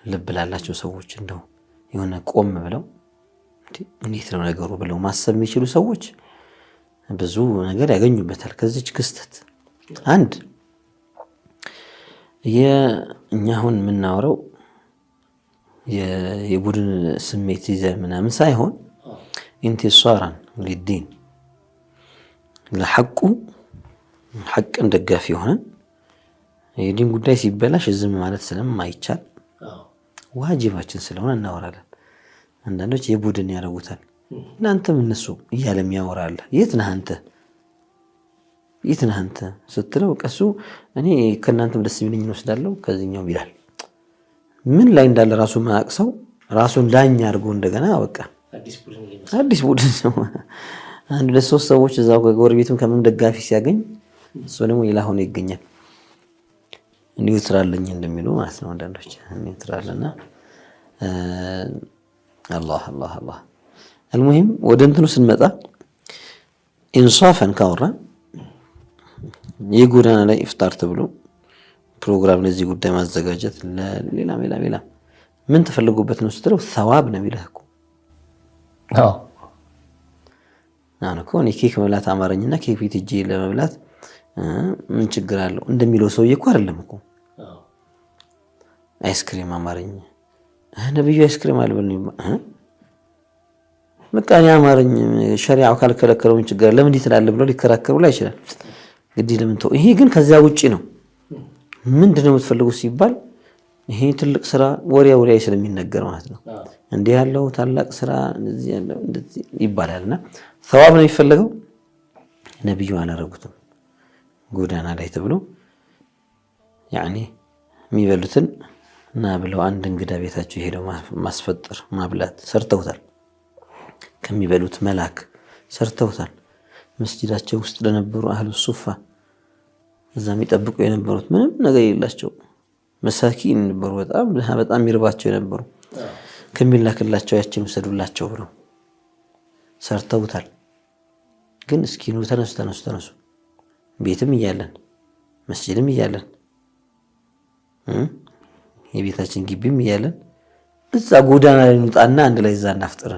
ልብ ላላቸው ሰዎች እንደው የሆነ ቆም ብለው እንዴት ነው ነገሩ ብለው ማሰብ የሚችሉ ሰዎች ብዙ ነገር ያገኙበታል ከዚች ክስተት። አንድ የኛ አሁን የምናወራው የቡድን ስሜት ይዘን ምናምን ሳይሆን انتصارا للدين ለሐቁ ሐቅን ደጋፊ ሆነን የዲን ጉዳይ ሲበላሽ ዝም ማለት ስለማይቻል ዋጅባችን ስለሆነ እናወራለን። አንዳንዶች የቡድን ያረጉታል። እናንተም እነሱ እያለም ያወራል። የት ነህ አንተ ስትለው ቀሱ እኔ ከናንተም ደስ የሚለኝ ወስዳለሁ ከዚህኛው ይላል። ምን ላይ እንዳለ ራሱ ማያቅሰው ራሱን ዳኛ አድርጎ እንደገና በቃ አዲስ ቡድን ነው። አንድ ለሶስት ሰዎች እዛው ጎረቤቱም ከምን ደጋፊ ሲያገኝ እሱ ደግሞ ሌላ ሆኖ ይገኛል። ኒውትራል ነኝ እንደሚሉ ማለት ነው አንዳንዶች ኒውትራልና አላህ المهم ወደ እንትኑ ስንመጣ ኢንሳፈን ካወራ የጎዳና ላይ ኢፍጣር ተብሎ ፕሮግራም ለዚህ ጉዳይ ማዘጋጀት ለሌላ ምን ተፈልጎበት ነው ስትለው ثواب ነው ይላልኩ። አናኮኒ ኬክ መብላት አማረኝና ኬክ ፊት እጄ ለመብላት ምን ችግር አለው እንደሚለው ሰውዬ እኮ አይደለም እኮ አይስክሪም አማረኝ ነብዩ አይስክሪም አልበልኝ መቃኛ አማረኝ ሸሪዓው ካልከለከለው ምን ችግር ለምን ይተላል ብሎ ሊከራከሩ ላይ ይችላል። ግዲ ለምን ተው ይሄ ግን ከዛ ውጪ ነው። ምንድነው የምትፈልጉት ሲባል ይሄ ትልቅ ስራ ወሪያ ስለሚነገር ማለት ነው። እንዴ ያለው ታላቅ ስራ እንደዚህ ያለው እንደዚህ ይባላልና ثواب ነው የሚፈልገው። ነብዩ አላረጉትም ጎዳና ላይ ተብሎ ያኒ የሚበሉትን እና ብለው አንድ እንግዳ ቤታቸው ሄደው ማስፈጠር ማብላት ሰርተውታል። ከሚበሉት መላክ ሰርተውታል። መስጂዳቸው ውስጥ ለነበሩ አህሉ ሱፋ እዛም ይጠብቁ የነበሩት ምንም ነገር የሌላቸው መሳኪን ነበሩ። በጣም ይርባቸው የነበሩ ከሚላክላቸው ያችን ወሰዱላቸው ብለው ሰርተውታል። ግን እስኪኑ ተነሱ ቤትም ይያለን መስጂድም ይያለን የቤታችን ግቢም ይያለን እዛ ጎዳና ላይ እንጣና አንድ ላይ እዛ እናፍጥር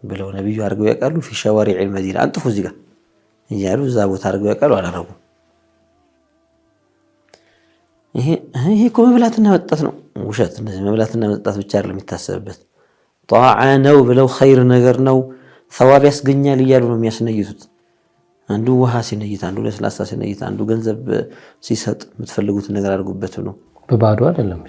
ብለው ነብዩ አርገው ያቃሉ። في شوارع المدينه አንጥፉ እዚህ ጋር ይያሉ እዛ ቦታ አርገው ያቃሉ አላረጉ። ይሄ እኮ መብላትና መጠጣት ነው። ውሸት እንደዚህ መብላትና መጠጣት ብቻ አይደለም የሚታሰብበት ጧዓ ነው ብለው ኸይር ነገር ነው ثواب ያስገኛል ይያሉ ነው የሚያስነይቱት። አንዱ ውሃ ሲነይት አንዱ ለስላሳ ሲነይት አንዱ ገንዘብ ሲሰጥ የምትፈልጉት ነገር አድርጉበት ነው። በባዶ አይደለም